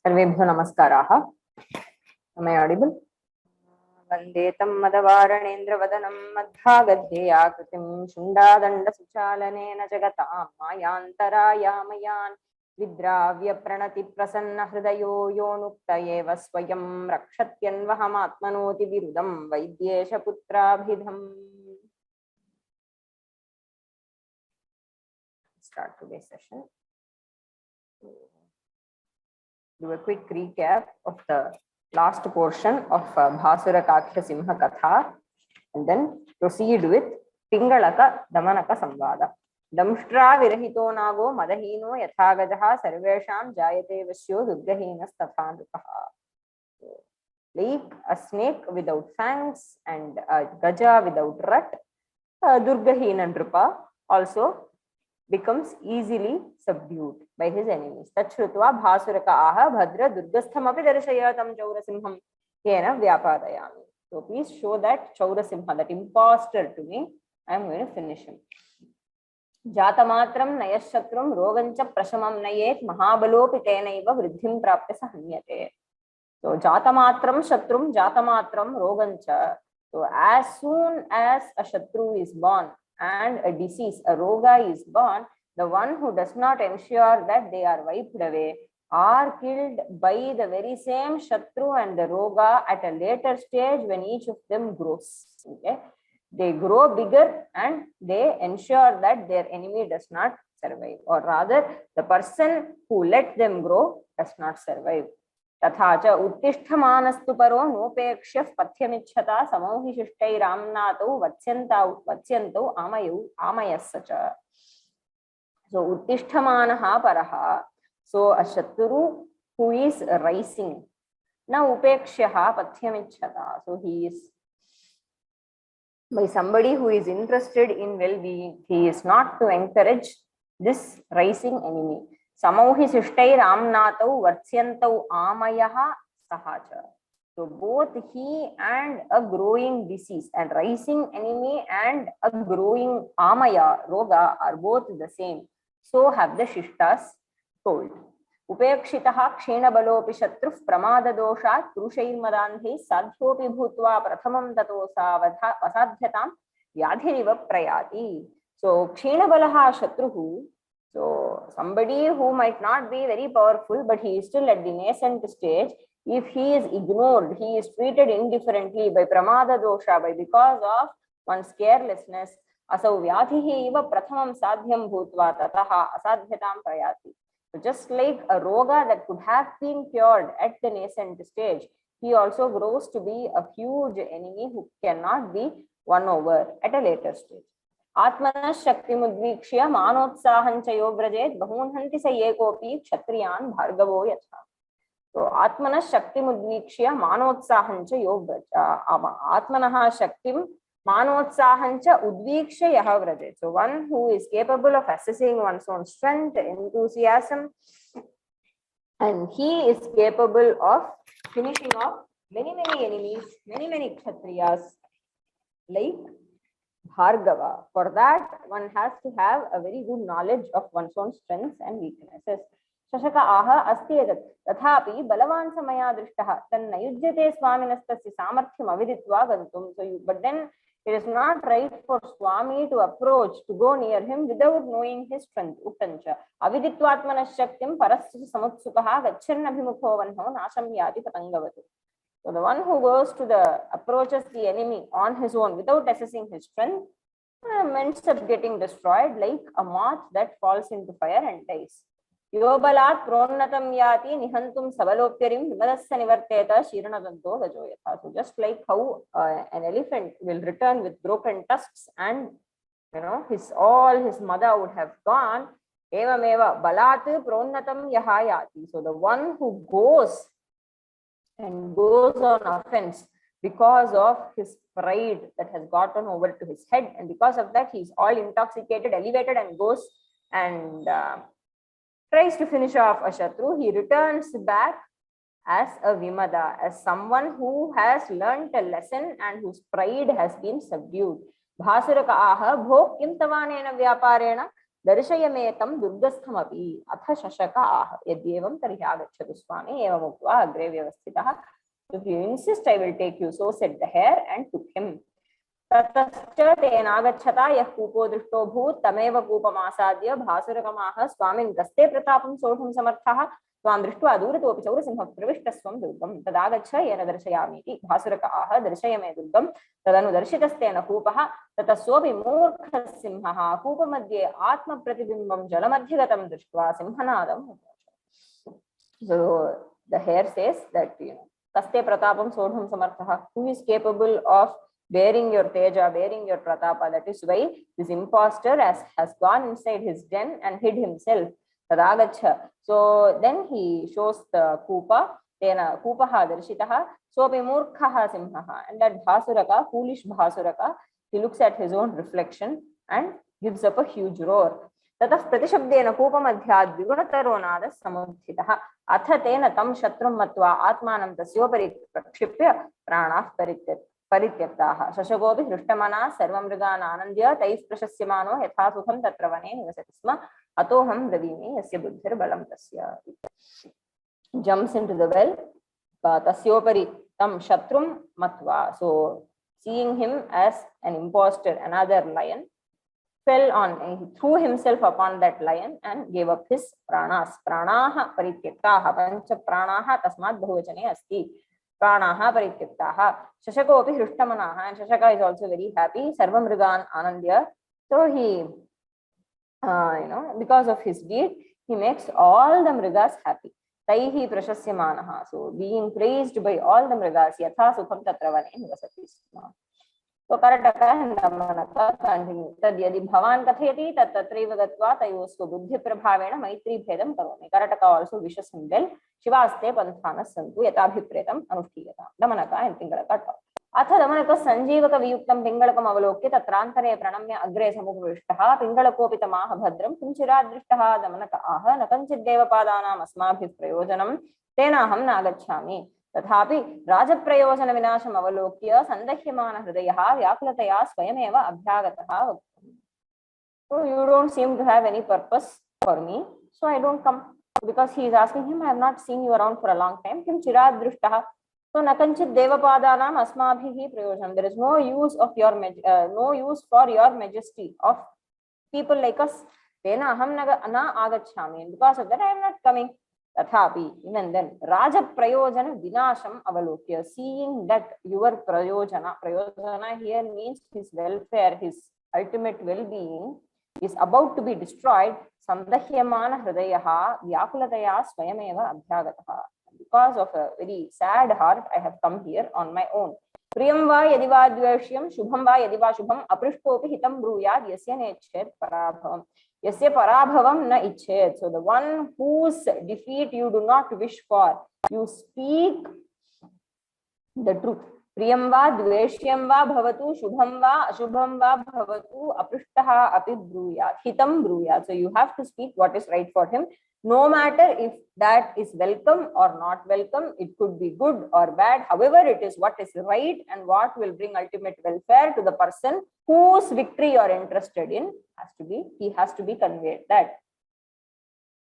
सर्वेभ्यो नमस्काराः. Am I audible? वन्दे तं मदवारणेन्द्रवदनं मध्वागध्ययाकृतिं शुण्डादण्डसुचालनेन जगतां मायान्तरायामयान् विद्राव्यप्रणतिप्रसन्नहृदयो योऽनुक्तयेव स्वयं रक्षत्यन्वहमात्मनोति विरुदं वैद्येशपुत्राभिधम्. Start today's session. Do a quick recap of the last portion of Bhasurakakhya-simha-katha and then proceed with Pingalaka Damanaka Samvada. Damshtra virahito nago madahino yathagajaha sarvesham jayate vasyo durgahinas tathanrupaha. Like a snake without fangs and a gaja without rut, Durgahina Nrupa also becomes easily subdued by his enemies. Tachrutva Bhasuraka aha bhadra durgasthamapi darashayatam chaurasimham yena vyapadayami. So please show that chaurasimha, that imposter, to me. I am going to finish him. Jatamatram nayashatrum rogancha prashamam nayet mahabalopi tenaiva vridhim prapya sahanyate. So jatamatram shatrum jatamatram rogancha. So as soon as a shatru is born and a disease, a roga is born, the one who does not ensure that they are wiped away are killed by the very same shatru and the roga at a later stage when each of them grows. Okay, they grow bigger and they ensure that their enemy does not survive, or rather the person who let them grow does not survive. तथा उत्तिष्ठमानस्तु परो नोपेक्ष्य पथ्यमिच्छता समौहिशिष्टैराम्नातौ वत्स्यन्तौ आमयस्स च. So उत्तिष्ठमानः परः, so a shatru who is rising. Now upekshyah pathyamichchata, so he is by somebody who is interested in well-being. He is not to encourage this rising enemy. Samauhi sishtair amnatau vartsyantau amayaha sahacha. So both he and a growing disease and rising enemy and a growing amaya, roga, are both the same. So have the shishtas told. Upekshitaha kshena balopi shatruf pramada doshat purushair madandhi sadhyopi bhutva prathamam tatosa vasadhyatam vyadhiriva prayati. So kshena balaha shatruhu. So somebody who might not be very powerful, but he is still at the nascent stage, if he is ignored, he is treated indifferently by pramada dosha, by because of one's carelessness, asau vyadhihi iva prathamam sadhyam bhutva tataha asadhyatam prayati. So just like a roga that could have been cured at the nascent stage, he also grows to be a huge enemy who cannot be won over at a later stage. Atmana shakti mudvikshya manotsahancha yovrajed bahunhanti sa yekopi kshatriyan bhargavo yatha. So Atmana shakti mudvikshya manotsahancha yovrajed. Atmanaha shaktim manotsahancha udvikshya yahavrajed. So one who is capable of assessing one's own strength, enthusiasm, and he is capable of finishing off many enemies, many kshatriyas like Bhargava. For that, one has to have a very good knowledge of one's own strengths and weaknesses. Shashaka aha asti edat tathapi balavan samaya drishtaha tanna yujyate swaminastasya samarthyam aviditva gantum. So but then it is not right for Swami to approach, to go near him without knowing his strength. Uttancha aviditvatmana shaktim parasya samutsukaha gacchannabhimukho vanho nasham yati patangavatu. So the one who goes to approaches the enemy on his own without assessing his strength ends up getting destroyed like a moth that falls into fire and dies. Yobalat pronnatam yati nihantum sabalopyarim vimadassa nivarteta shiranadanto gajoyatha. So just like how an elephant will return with broken tusks and all his mother would have gone, evameva balat pronnatam yahayati. So the one who goes on offense because of his pride that has gotten over to his head, and because of that he is all intoxicated, elevated, and goes and tries to finish off a shatru. He returns back as a vimada, as someone who has learnt a lesson and whose pride has been subdued. Bhasuraka aha bhok kim tavanena vyaparena दर्शयमेतं दुर्गस्थमपि अथ शशक आह यद्येवं तर्हि आगच्छतु स्वामी एवमुक्त्वा अग्रे व्यवस्थितः if you insist I will take you so said the hare and took him ततश्च तेनागच्छता यः कूपो दृष्टो भूत् तमेव कूपमासाद्य भासुरकमाह स्वामिन् गस्ते प्रतापं सोढुं समर्थः त्वां दृष्ट्वा दूरतोऽपि चौरसिंहः प्रविष्टस्त्वं दुर्गं तदागच्छ येन दर्शयामीति भासुरक आह दर्शय मे दुर्गं तदनुदर्शितस्तेन कूपः ततः सोऽपि मूर्खः सिंहः कूपमध्ये आत्मप्रतिबिम्बं जलमध्यगतं दृष्ट्वा सिंहनादं So the hare says that kaste pratapam sodhum samartha, who is capable of bearing your teja, bearing your pratapa. That is why this imposter has gone inside his den and hid himself. Tadagacha. So then he shows the Kupa, Tena Kupaha Darshitaha, Sopi Murkhaha Simhaha, and that Bhasuraka, foolish Bhasuraka, he looks at his own reflection and gives up a huge roar. ततः प्रतिशब्देन कूपमध्याद् द्विगुणतरो समुत्थितः अथ तेन तं शत्रुं मत्वा आत्मानं तस्योपरि प्रक्षिप्य प्राणाः परित्यक्ताः शशकोऽपि हृष्टमनः सर्वमृगान् आनन्द्य तैः प्रशस्यमानो यथा सुखं तत्र वने निवसति स्म अतोऽहं ब्रवीमि यस्य बुद्धिर्बलं तस्य jumps into the well tasyopari tam shatrum matva. So seeing him as an imposter, another lion, fell on, he threw himself upon that lion and gave up his pranas. Pranaha parityaktaha, pancha pranaha tasmad bahuvachane asti. Pranaha parityaktaha. Shashakopi hrushtamanaha, and Shashaka is also very happy. Sarvamrigan anandya. So he, because of his deed, he makes all the mrigas happy. Taihi prashasyamanaha. So being praised by all the mrigas, yatha sukham tatra vane nivasati. So Karataka Namanaka continue. Tad yadi Bhavan katheti tat tatraiva gatva tayostu buddhi prabhavena maitri bhedam karomi. Karataka also wishes him well. Shivaste panthanas santu yatabhipretam anushthiyata. Damanaka and Pingalaka talk. Atha Damanaka Sanjeevaka viyuktam Pingalakam avalokya tatrantare pranamya agre samupavishtaha Pingalakopitamaha bhadram kinchiradrishtaha Damanaka aha nakanchid devapadanam asmabhi prayojanam tenaham nagachami. तथापि राजप्रयोजन विनाशम अवलोक्य संदह्यमान हृदयः व्याकुलतया स्वयमेव अभ्यागतः. So you don't seem to have any purpose for me, so I don't come. Because he is asking him, I have not seen you around for a long time. Kim chirad drishtaha. So nakanchit devapadanam asmabhihi prayojanam. There is no use of your no use for your majesty of people like us. Tena aham na agachami. Because of that I am not coming. Tathapi, even then, Raja Prayojana Vinasham Avalokya, seeing that your Prayojana here means his welfare, his ultimate well-being is about to be destroyed. Sandahyamana Hridayaha Vyakulataya Swayameva Abhyagataha. Because of a very sad heart, I have come here on my own. Priyam va yadiva dveshyam, shubham va yadiva shubham, aprishtopi hitam bruyad, yasya nechet parabhavam. Yasya parabhavam na ichet. So the one whose defeat you do not wish for, you speak the truth. Priyam va dveshyam va bhavatu, shubham va ashubham va bhavatu, aprishtaha api bruyad, hitam bruyad. So you have to speak what is right for him. No matter if that is welcome or not welcome, it could be good or bad. However, it is what is right and what will bring ultimate welfare to the person whose victory you are interested in. He has to be conveyed that.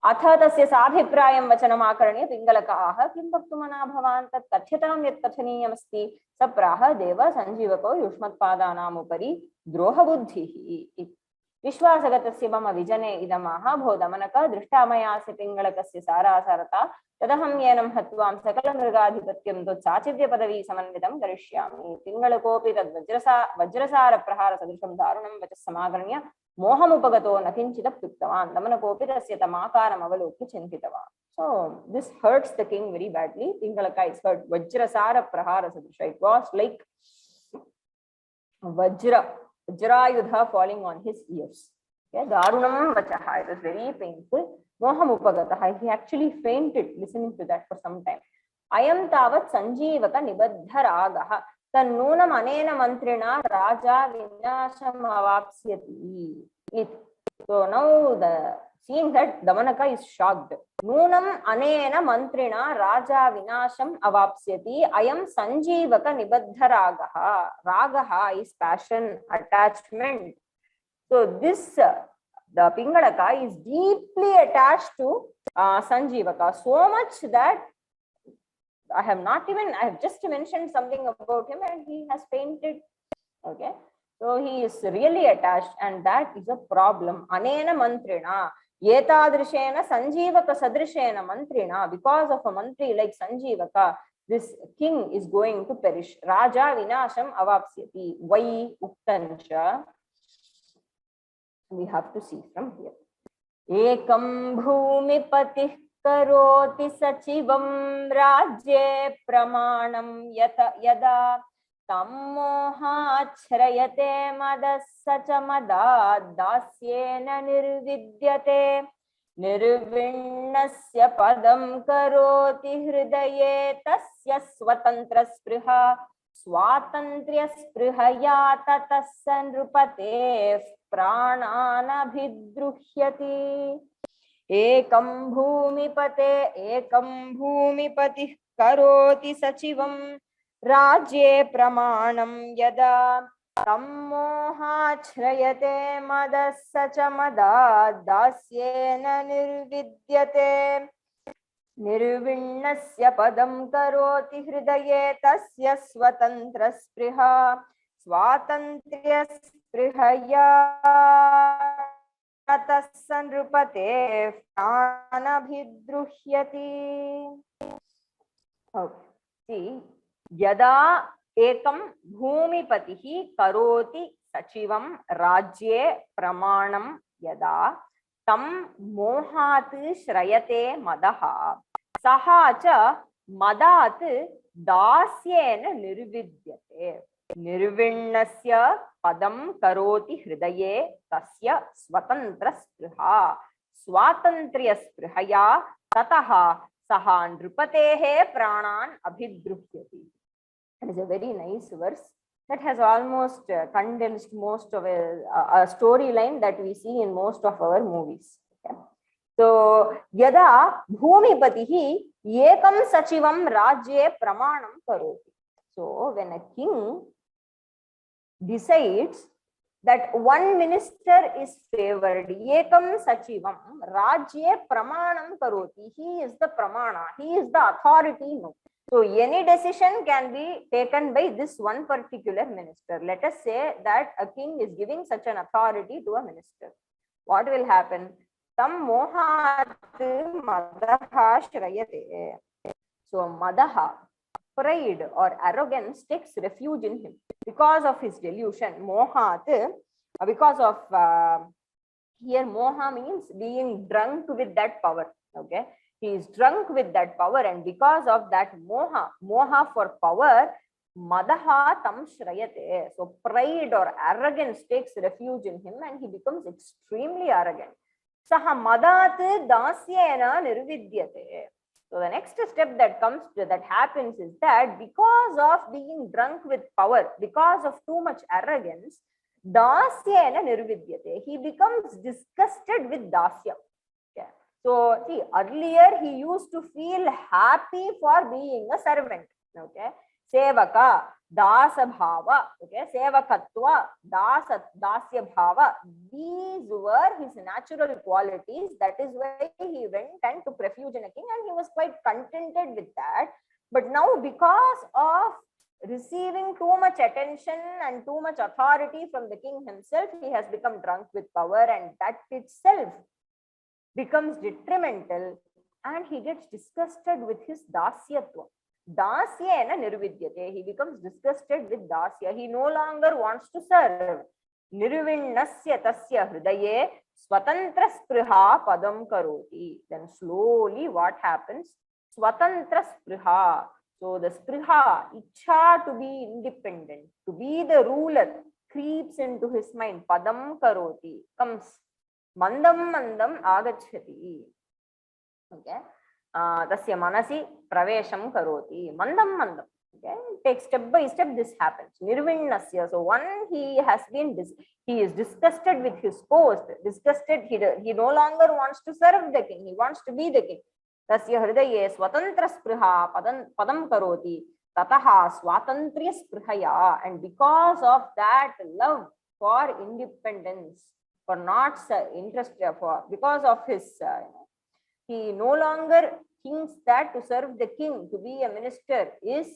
Atha tasya sabhiprayam vachanamakaranye pingalaka aha kim bhaktumana bhavan tat katyatam yat kathaniyam asti sapraha deva sanjivako yushmat padanam upari droha buddhihi. विश्वासगतस्य मम विजने इदमाह भो दमनक दृष्टामयास्य पिङ्गलकस्य सारासारता तदहं येनं हत्वां सकलमृगाधिपत्यं त्वच्चाचिद्य पदवी समन्वितं करिष्यामि. पिङ्गलकोऽपि तद्वज्रसारप्रहारसदृशं दारुणं वचः समागण्य मोहमुपगतो न किञ्चिदप्युक्तवान्. दमनकोऽपि तस्य तमाकारम् अवलोक्य चिन्तितवान्. So this hurts the king very badly. Pingalaka is hurt. Vajrasarapraharasadrisha. It was like Vajrayudha falling on his ears. Okay, Darunam vachaha. It was very painful. Mohamupagataha. He actually fainted listening to that for some time. Ayam tavat sanjeevaka nibaddha ragaha. Tannunam anena mantrina raja vinasham avapsyati. So now seeing that, Damanaka is shocked. Nunam anena mantrina raja vinasham avapsyati. Ayam sanjeevaka nibaddha ragaha. Ragaha is passion, attachment. So this the Pingalaka is deeply attached to Sanjeevaka, so much that I have just mentioned something about him and he has fainted. Okay, so he is really attached, and that is a problem. Anena mantrina, yetadrishena Sanjeevaka sadrishena mantrina, because of a mantri like Sanjeevaka, this king is going to perish. Raja vinasham avapsyati. Why uktancha? We have to see from here. Ekam bhumipatih karoti sachivam rajye pramanam yada tammohachrayate madasacha madad dasyena nirvidyate nirvinnasya padam karoti hridaye tasya swatantra spriha swatantriya sprihaya tatassa nrupate prananabhidruhyati. Ekam bhumipatih karoti sachivam rajye pramanam yada tammohachrayate madasacha madad dasyena nirvidyate nirvinnasya padam karoti hridaye tasya swatantra spriha swatantriya sprihaya tatassa nrupate pranabhidruhyati. Okay. See, yada ekam bhumipatihi karoti sachivam rajye pramanam yada tam mohat shrayate madaha saha cha madat dasyena nirvidyate nirvinnasya padam karoti hridaye tasya swatantra spriha swatantriya sprihaya tataha saha nrupatehe pranan abhidruhyati. It is a very nice verse that has almost condensed most of a storyline that we see in most of our movies. Okay. So, yada bhumipatihi ekam sachivam rajye pramanam karoti. So, when a king decides that one minister is favored, ekam sachivam rajye pramanam karoti, he is the pramana, he is the authority. No. So any decision can be taken by this one particular minister. Let us say that a king is giving such an authority to a minister. What will happen? Tam mohat madaha shrayate. So madaha, pride or arrogance, takes refuge in him because of his delusion. Mohat, because of here moha means being drunk with that power. Okay, he is drunk with that power, and because of that moha for power, madaha tam shrayate. So pride or arrogance takes refuge in him and he becomes extremely arrogant. Saha madat dasyena nirvidyate. So the next step that happens is that because of being drunk with power, because of too much arrogance, dasyena nirvidyate, he becomes disgusted with dasya. Okay. So see, earlier he used to feel happy for being a servant. Okay, sevaka, dasa bhava, okay, sevakatva, dasya bhava, these were his natural qualities. That is why he went and took refuge in a king, and he was quite contented with that. But now, because of receiving too much attention and too much authority from the king himself, he has become drunk with power, and that itself becomes detrimental, and he gets disgusted with his dasyatva. Dasyena nirvidyate, he becomes disgusted with dasya. He no longer wants to serve. Nirvinnasya tasya hridaye swatantra spriha padam karoti. Then slowly what happens? Swatantra spriha. So the spriha, ichha to be independent, to be the ruler, creeps into his mind. Padam karoti, comes. Mandam mandam agachati. Okay. Tasya manasi pravesham karoti. Mandam mandam. Okay. Take step by step, this happens. Nirvinnasya. So one, he is disgusted with his post. Disgusted, he no longer wants to serve the king. He wants to be the king. Tasya hridaye swatantra spriha padam karoti. Tataha swatantriya sprihaya. And because of that love for independence, for not interested for because of his he no longer thinks that to serve the king, to be a minister is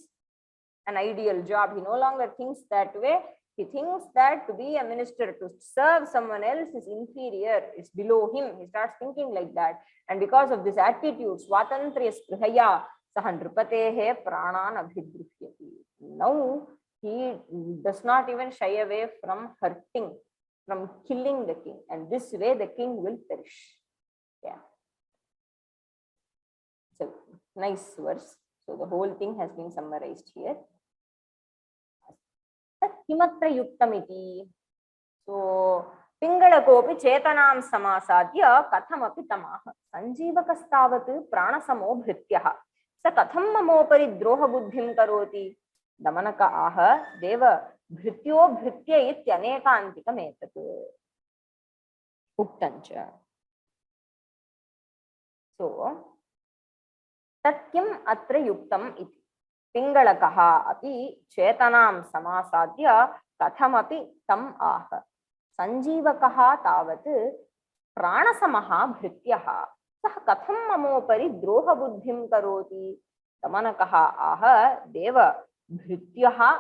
an ideal job. He no longer thinks that way. He thinks that to be a minister, to serve someone else is inferior, it's below him. He starts thinking like that. And because of this attitude, swatantriya sprihaya saha nripatehe pranan abhidruhyati. Now he does not even shy away from hurting, from killing the king. And this way the king will perish. Yeah. So nice verse. So the whole thing has been summarized here. Kimatra yuktamiti. So Pingalakopi chetanam samasadya kathamapi tamaha sanjeevakastavat pranasamo bhrityaha sa katham mamopari droha buddhim karoti damanaka aha deva bhrityo bhritya ityanekantikam etat uktancha. So tat kim atra yuktam iti Pingalakaha api chetanam samasadya kathamapi tam aha sanjeevakaha tavat pranasamaha bhrityaha sah katham mamopari droha buddhim karoti damanakaha aha deva bhrityaha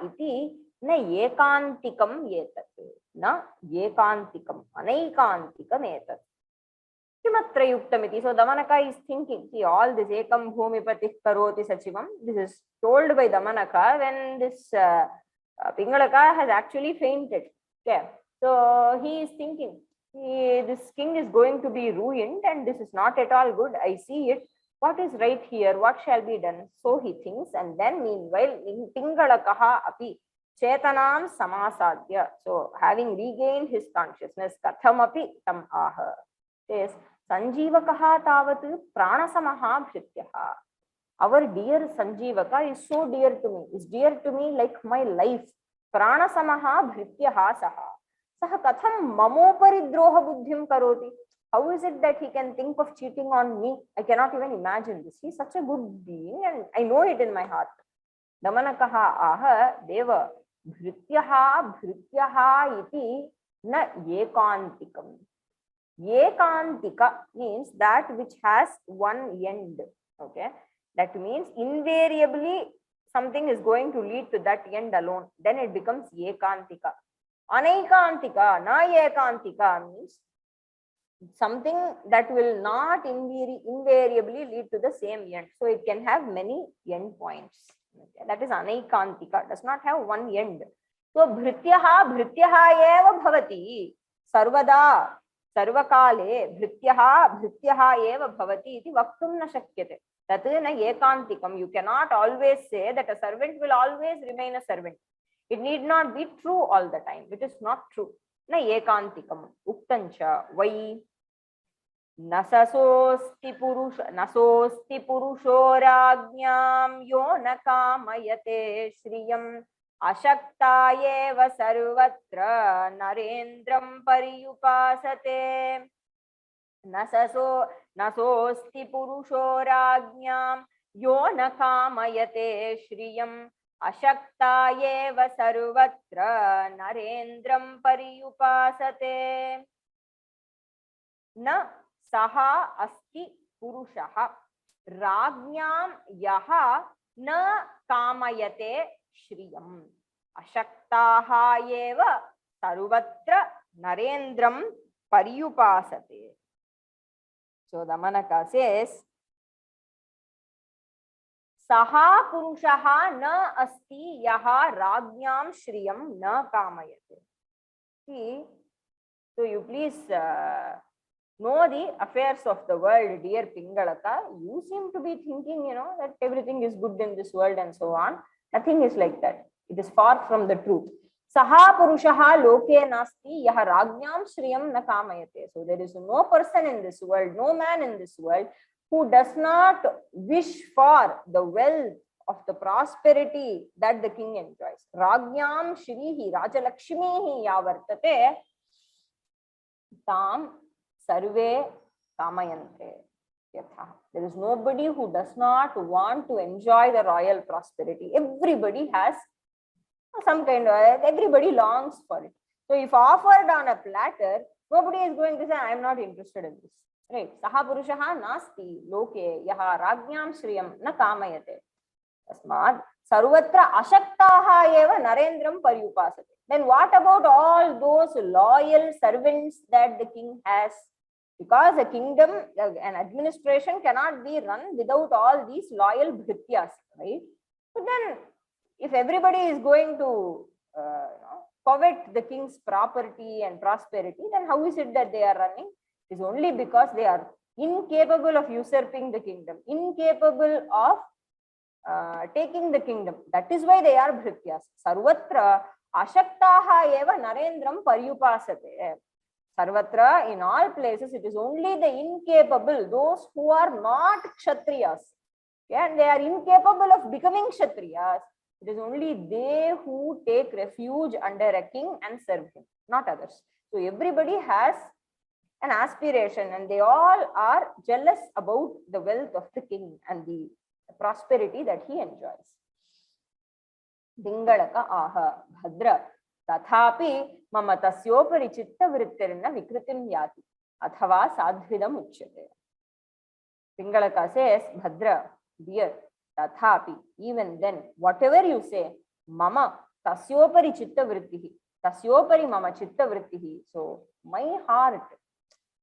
iti na ekantikam etat na ekantikam anaikantikam etat. Kimatra yuktamiti. So Damanaka is thinking, see, all this ekam bhumipati karoti sachivam, this is told by Damanaka when this Pingalaka has actually fainted. Okay. So he is thinking, this king is going to be ruined and this is not at all good. I see it. What is right here? What shall be done? So he thinks, and then meanwhile, in Pingalakaha api chetanam samasadya. So having regained his consciousness, katham api tam aha. Says Sanjeevakaha tavat pranasamaha bhrityaha. Our dear Sanjeevaka is so dear to me, is dear to me like my life. Pranasamaha bhrityaha saha. Saha katham mamopari droha buddhim karoti. How is it that he can think of cheating on me? I cannot even imagine this. He is such a good being and I know it in my heart. Damanakaha aha deva bhrityaha iti na ekantikam. Ekantika means that which has one end. Okay, that means invariably something is going to lead to that end alone. Then it becomes ekantika. Anaikantika, na ekantika means something that will not invariably lead to the same end. So it can have many end points. Okay, that is anaikantika, does not have one end. So bhrityaha eva bhavati sarvada. Sarvakale bhrityaha eva bhavati iti vaktum na shakyate. Tat na ekantikam. You cannot always say that a servant will always remain a servant. It need not be true all the time. It is not true. Na ekantikam. Uktancha vai nasosti purusho rajñam yo na kamayate shriyam ashakta eva sarvatra narendram pariyupasate. Nasosti purusho rajñam yo na kamayate shriyam ashakta eva sarvatra narendram pariyupasate. Na saha asti purushaha rajñam yaha na kamayate shriyam ashaktaha eva sarvatra narendram pariyupasate. So Damanaka says saha purushaha na asti yaha rajñam shriyam na kamayate. See, so you please know the affairs of the world, dear Pingalaka. You seem to be thinking, that everything is good in this world and so on. Nothing is like that. It is far from the truth. Saha purushaha loke nasti yaha rajñam shriyam na kamayate. So there is no person in this world, no man in this world who does not wish for the wealth of the prosperity that the king enjoys. Rajñam shrihi rajalakshmihi yavartate tam sarve kamayante. There is nobody who does not want to enjoy the royal prosperity. Everybody has some kind of, everybody longs for it. So if offered on a platter, nobody is going to say, I am not interested in this. Right? Saha purushaha nasti loke yaha rajñam shriyam na kamayate. Tasmad sarvatra ashaktaha eva narendram paryupasate. Then what about all those loyal servants that the king has? Because a kingdom, an administration cannot be run without all these loyal bhrityas, right? But then, if everybody is going to covet the king's property and prosperity, then how is it that they are running? It is only because they are incapable of usurping the kingdom, incapable of taking the kingdom. That is why they are bhrityas. Sarvatra ashaktaha eva narendram paryupasate. Sarvatra, in all places, it is only the incapable, those who are not kshatriyas, and they are incapable of becoming kshatriyas. It is only they who take refuge under a king and serve him, not others. So everybody has an aspiration and they all are jealous about the wealth of the king and the prosperity that he enjoys. Dingalaka aha bhadra tathapi mama tasyopari chitta vrittirna vikritim yati athava sadhvidam uchyate. Dingalaka says, Bhadra, dear, tathapi, even then, whatever you say, mama tasyopari chitta vrittihi, tasyopari mama chitta vrittihi. So my heart,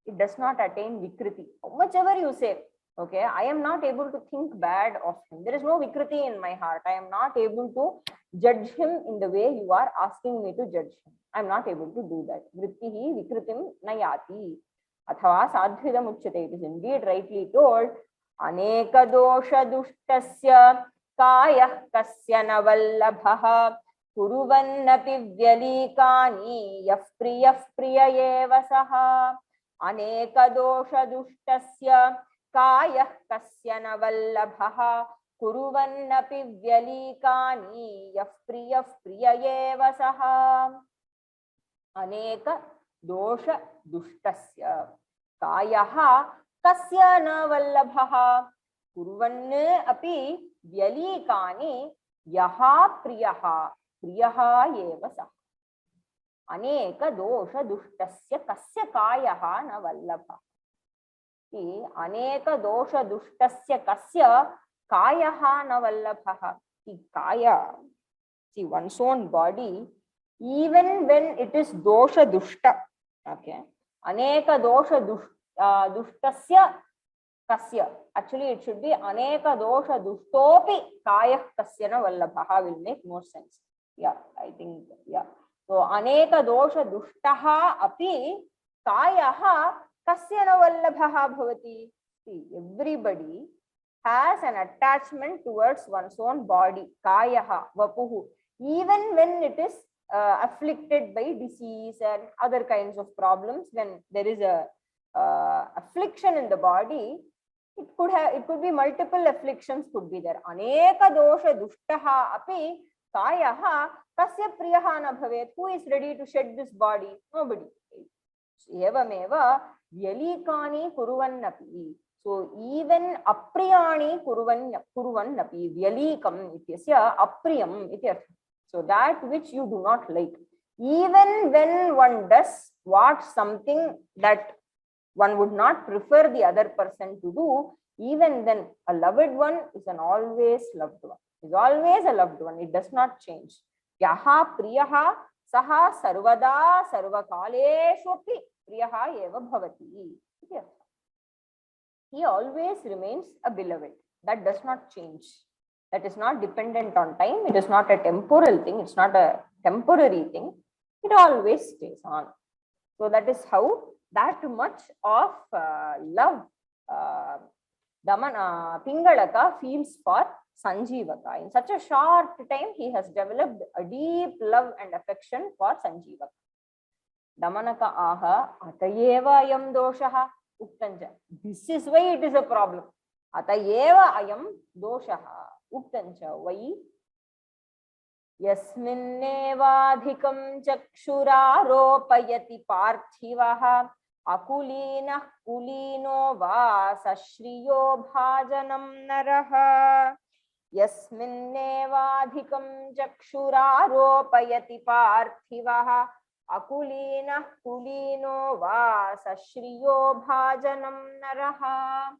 it does not attain vikriti. How much ever you say, okay, I am not able to think bad of him. There is no vikriti in my heart. I am not able to judge him in the way you are asking me to judge him. I am not able to do that. Vrittihi vikritim nayati. Athava sadhvidam uchyate. It is indeed rightly told. Aneka dosha dushtasya kayah kasya navallabhaha kuruvannapi vyalikani yaf priya eva saha. Aneka dosha dushtasya kayah kasya navallabhaha kuruvannapi vyalikani yaf priya eva saha. Aneka dosha dushtasya kayaha kasya navallabhaha kuruvanne api vyalikani yaha priyaha eva saha. Aneka dosha dushtasya kasya kayaha navallabhaha. See, aneka dosha dushtasya kasya kayaha navallabhaha. See, kaya, see, one's own body, even when it is dosha dushta, okay, aneka dosha dushtasya kasya. Actually, it should be aneka dosha dushtopi kayah kasya navallabhaha will make more sense. Yeah, I think, yeah. So, aneka dosha dushtaha api kayaha kasya navallabhaha bhavati. See, everybody has an attachment towards one's own body, kayaha, vapuhu, even when it is afflicted by disease and other kinds of problems. When there is a affliction in the body, it could be multiple afflictions could be there. Aneka dosha dushtaha api kayaha kasya priyaha na bhavet. Who is ready to shed this body? Nobody. Evameva vyalikani kuruvannapi. So even apriyani kuruvannapi vyalikam ityasya apriyam ityartha. So that which you do not like, even when one does something that one would not prefer the other person to do, even then a loved one is an always loved one. Is always a loved one. It does not change. Yaha priyaha saha sarvada sarvakaleshopi priyaha eva bhavati. He always remains a beloved. That does not change. That is not dependent on time. It is not a temporal thing. It's not a temporary thing. It always stays on. So that is how that much of love Pingalaka feels for Sanjeevaka. In such a short time, he has developed a deep love and affection for Sanjeevaka. Damanaka aha atayeva ayam doshaha uktanja. This is why it is a problem. Atayeva ayam doshaha uktanja. Why? Yasminnevadhikam chakshuraropayati parthivaha akulina kulino va sashriyo bhajanam naraha. Yasminnevadhikam chakshuraropayati parthivaha akulina kulino va sashriyo bhajanam naraha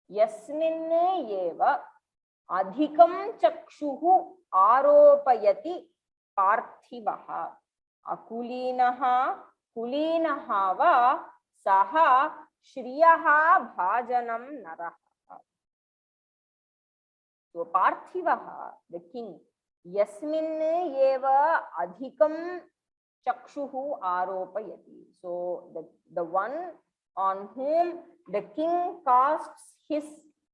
yasmin eva adhikam chakshuhu aropayati parthivaha akulinaha kulinaha va saha shriyaha bhajanam naraha. So parthivaha, the king, yasmin eva adhikam chakshuhu aropayati. So the one on whom the king casts his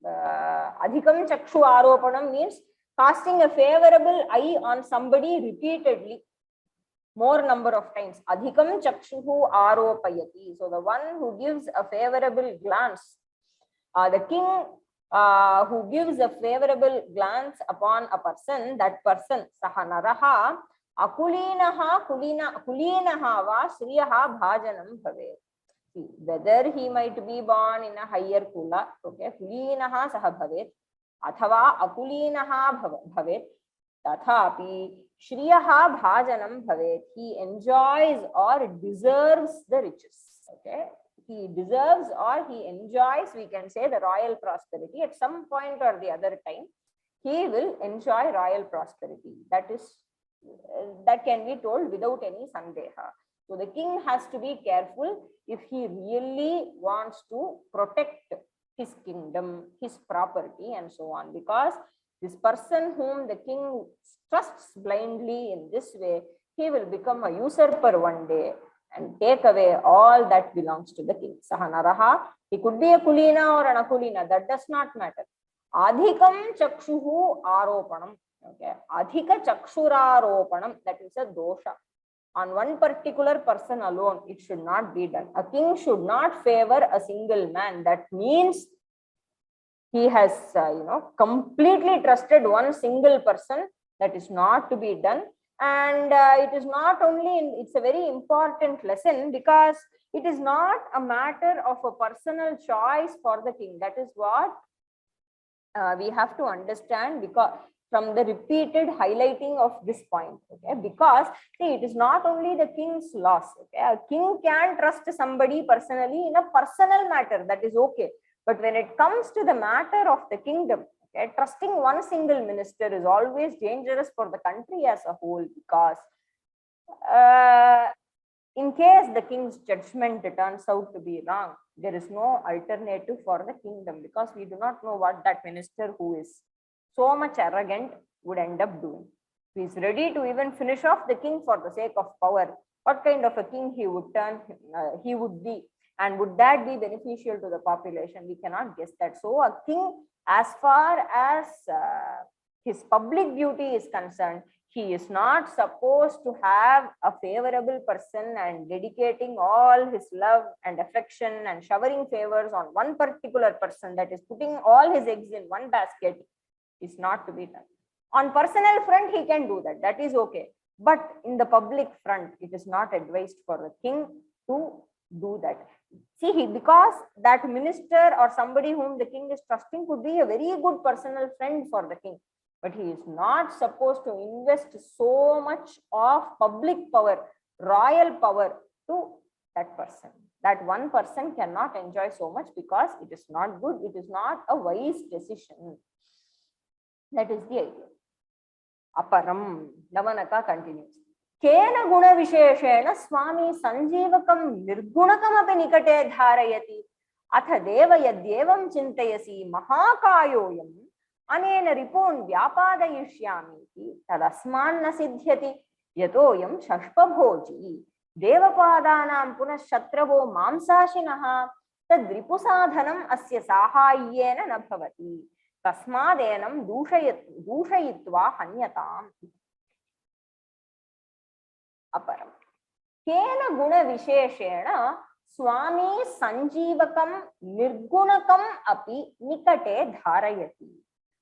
adhikam chakshu aropanam means casting a favorable eye on somebody repeatedly, more number of times. Adhikam chakshuhu aropayati. So the one who gives a favorable glance, the king who gives a favorable glance upon a person, that person, saha naraha akulinaha kulinaha va shriyaha bhajanam bhavet. Whether he might be born in a higher kula, okay, kulinaha saha bhavet, athava akulinaha bhavet, tathapi shriyaha bhajanam bhavet. He enjoys or deserves the riches. Okay, he deserves or he enjoys, we can say, the royal prosperity. At some point or the other time, he will enjoy royal prosperity. That can be told without any sandeha. So the king has to be careful if he really wants to protect his kingdom, his property, and so on, because this person whom the king trusts blindly in this way, he will become a usurper one day and take away all that belongs to the king. Saha naraha, he could be a kulina or an akulina, that does not matter. Adhikam chakshuhu aropanam. Okay, adhika chakshuraropanam, that is a dosha. On one particular person alone, it should not be done. A king should not favor a single man. That means he has, completely trusted one single person. That is not to be done. And it is not only, it's a very important lesson, because it is not a matter of a personal choice for the king. That is what we have to understand, because from the repeated highlighting of this point. Okay, because see, it is not only the king's loss. Okay, a king can trust somebody personally in a personal matter, that is okay. But when it comes to the matter of the kingdom, okay, trusting one single minister is always dangerous for the country as a whole, because in case the king's judgment turns out to be wrong, there is no alternative for the kingdom, because we do not know what that minister who is so much arrogant would end up doing. He is ready to even finish off the king for the sake of power. What kind of a king he would be, and would that be beneficial to the population? We cannot guess that. So a king, as far as his public duty is concerned, he is not supposed to have a favorable person and dedicating all his love and affection and showering favors on one particular person, that is putting all his eggs in one basket, is not to be done. On personal front, he can do that. That is okay. But in the public front, it is not advised for the king to do that. See, because that minister or somebody whom the king is trusting could be a very good personal friend for the king. But he is not supposed to invest so much of public power, royal power to that person. That one person cannot enjoy so much, because it is not good. It is not a wise decision. That is the idea. Aparam, Navanaka continues. Kena guna visheshena swami sanjeevakam nirgunakam api nikate dharayati atha deva yadyevam chintayasi mahakayoyam anena ripun vyapadayishyami tadasman nasidhyati yatoyam shashpabhoji devapadanam punas shatravo mamsashinaha tadripusadhanam asya sahayyena nabhavati tasmadenam dushayitva hanyatam. Aparam. Kena guna visheshena swami sanjeevakam nirgunakam api nikate dharayati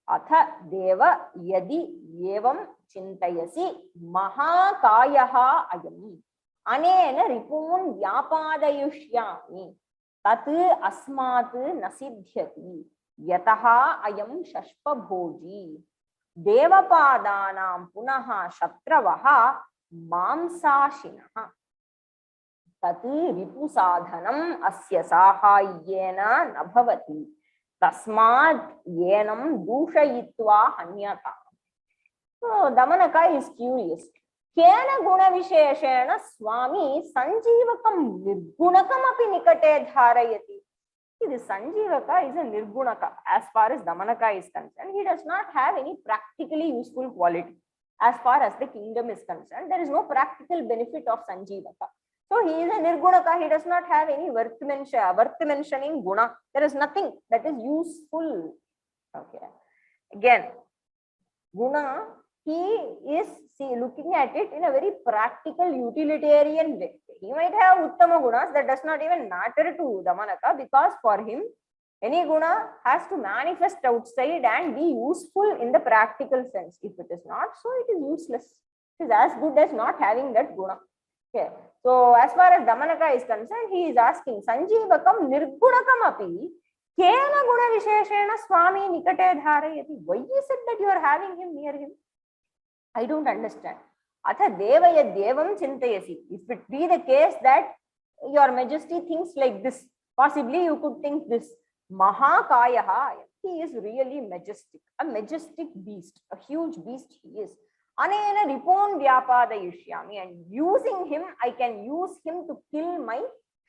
atha deva yadi yevam chintayasi mahakayaha ayam anena ripun vyapadayushyami tat asmat nasidhyati yataha ayam shashpabhoji devapadanam punaha shatravaha mamsashinaha. tati ripu sadhanam asya sahayyena na bhavati tasmad yenam dushayitva hanyata. So Damanaka is curious. Kena guna visheshena swami sanjivakam nirgunakam api nikate dharayati. This Sanjivaka is a nirgunaka as far as Damanaka is concerned. He does not have any practically useful quality. As far as the kingdom is concerned, there is no practical benefit of Sanjivaka. So he is a nirgunaka. He does not have any worth mentioning guna. There is nothing that is useful. Okay. Again, guna, he is looking at it in a very practical, utilitarian way. He might have uttama gunas that does not even matter to Damanaka, because for him, any guna has to manifest outside and be useful in the practical sense. If it is not so, it is useless. It is as good as not having that guna. Okay. So as far as Damanaka is concerned, he is asking, Sanjivakam nirgunakam api kena guna visheshena swami nikate dharayati. Why is it that you are having him near him? I don't understand. Atha devaya devam chintayasi. If it be the case that your majesty thinks like this, possibly you could think this. Mahakayaha, he is really majestic, a majestic beast, a huge beast he is. Anena ripon vyapadayishyami, and using him, I can use him to kill my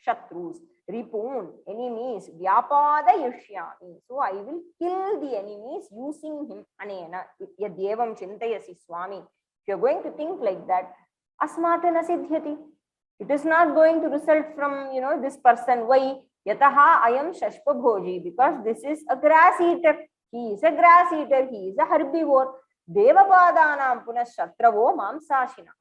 shatrus. Ripon, enemies, vyapadayishyami. So I will kill the enemies using him. Anena yadevam chintayasi swami. If you are going to think like that, asmatana siddhyati. It is not going to result from, this person. Why? Yataha ayam shashpabhoji, because this is a grass eater. He is a grass eater. He is a herbivore. Devapadanam punashatravo mamsashina.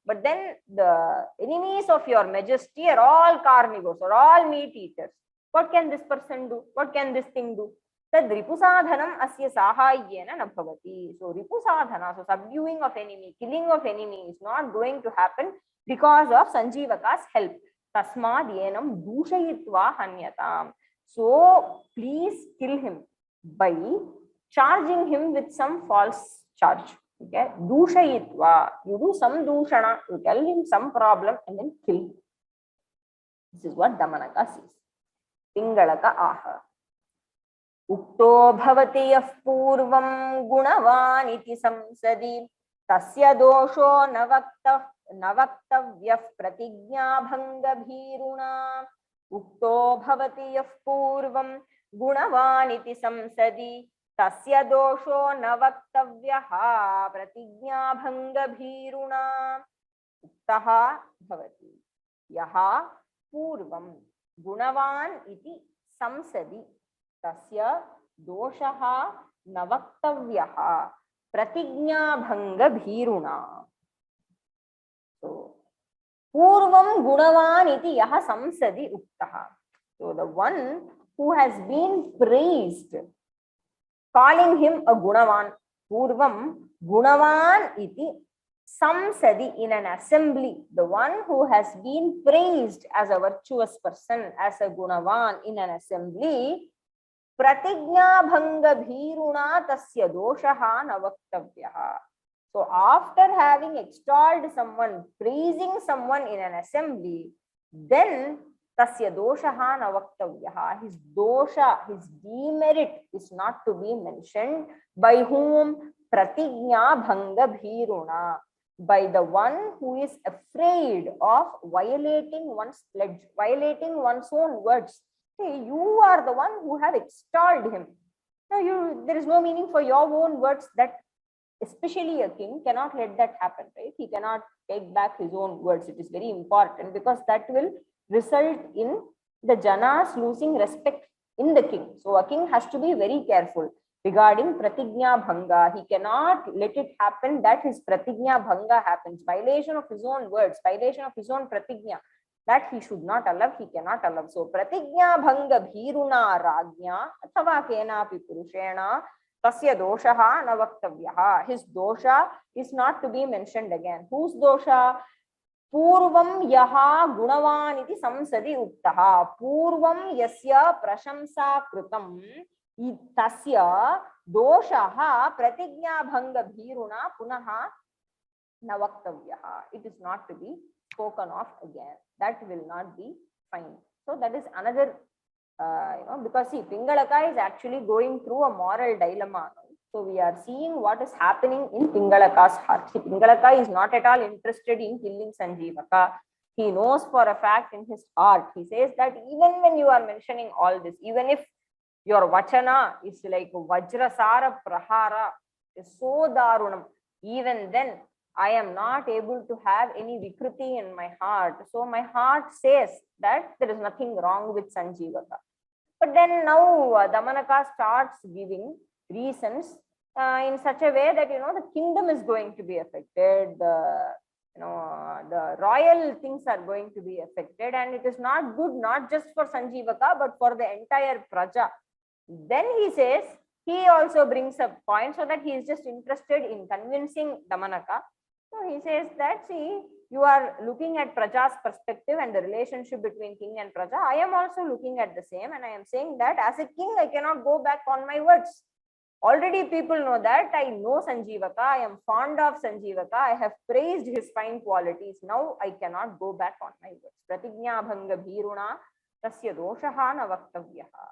But then the enemies of your majesty are all carnivores, or all meat eaters. What can this person do? What can this thing do? Tad ripusadhanam asya sahayyena na bhavati. So ripusadhana, so subduing of enemy, killing of enemy is not going to happen because of Sanjivaka's help. Tasmad yenam dushayitva hanyatam. So please kill him by charging him with some false charge. Okay, dushayitva. You do some dushana, you tell him some problem and then kill him. This is what Damanaka says. Pingalaka aha. Ukto bhavati yah purvam gunavan iti samsadi tasya dosho navaktavya pratignya bhanga bhiruna. Ukto bhavati yah purvam gunavan iti samsadi tasya dosho navaktavya pratignya bhanga bhiruna. Uktaha bhavati yaha purvam gunavan iti samsadi tasya doshaha navaktavyaha pratignya bhanga bhiruna. So purvam gunavan iti yaha samsadi uktaha. So the one who has been praised, calling him a gunavan. Purvam gunavan iti samsadi, in an assembly. The one who has been praised as a virtuous person, as a gunavan in an assembly, pratignya bhanga bhiruna tasya doshaha navaktavyaha. So after having extolled someone, praising someone in an assembly, then tasya doshaha navaktavyaha, his dosha, his demerit is not to be mentioned. By whom? Pratignya bhanga bhiruna. By the one who is afraid of violating one's pledge, violating one's own words. Hey, you are the one who have extolled him. Now there is no meaning for your own words. That especially a king cannot let that happen, right? He cannot take back his own words. It is very important, because that will result in the janas losing respect in the king. So a king has to be very careful regarding pratignya bhanga. He cannot let it happen that his pratignya bhanga happens. Violation of his own words, violation of his own pratignya, that he should not allow, he cannot allow. So pratignya bhanga bhiruna rajnya athava kenapi purushena tasya doshaha navaktavyaha. His dosha is not to be mentioned again. Whose dosha? Purvam yaha gunavan iti samsadi uktaha. Purvam yasya prashamsa kritam tasya doshaha pratignya bhanga bhiruna punaha navaktavyaha. It is not to be spoken of again. That will not be fine. So that is another, because see, Pingalaka is actually going through a moral dilemma. So we are seeing what is happening in Pingalaka's heart. See, Pingalaka is not at all interested in killing Sanjeevaka. He knows for a fact in his heart. He says that even when you are mentioning all this, even if your vachana is like Vajrasara Prahara, is so darunam, even then I am not able to have any vikruti in my heart. So my heart says that there is nothing wrong with Sanjeevaka. But then now Damanaka starts giving reasons in such a way that, the kingdom is going to be affected, the royal things are going to be affected, and it is not good, not just for Sanjeevaka, but for the entire Praja. Then he says, he also brings a point so that he is just interested in convincing Damanaka. So he says that, see, you are looking at Praja's perspective and the relationship between king and Praja. I am also looking at the same, and I am saying that as a king, I cannot go back on my words. Already people know that I know Sanjeevaka, I am fond of Sanjeevaka, I have praised his fine qualities. Now I cannot go back on my words. Pratignya bhanga bhiruna tasya doshaha na vaktavyaha.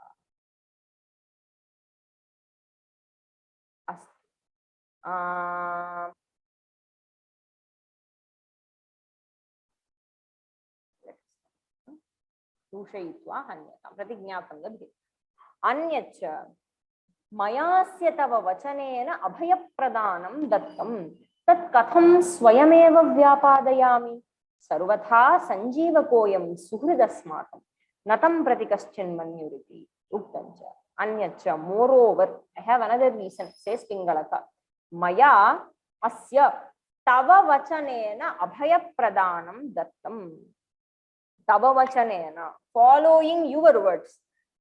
दूषयित्वा हन्यतां प्रतिज्ञाभङ्गं अन्यच्च मयास्य तव वचनेन अभयप्रदानं दत्तं तत् कथं स्वयमेव व्यापादयामि सर्वथा सञ्जीवकोऽयं सुहृदस्माकं न तं प्रति कश्चिन्मन्युरिति उक्तं च अन्यच्च moreover I have another reason says Pingalaka मया अस्य तव वचनेन अभयप्रदानं दत्तं Tava vachanena, following your words,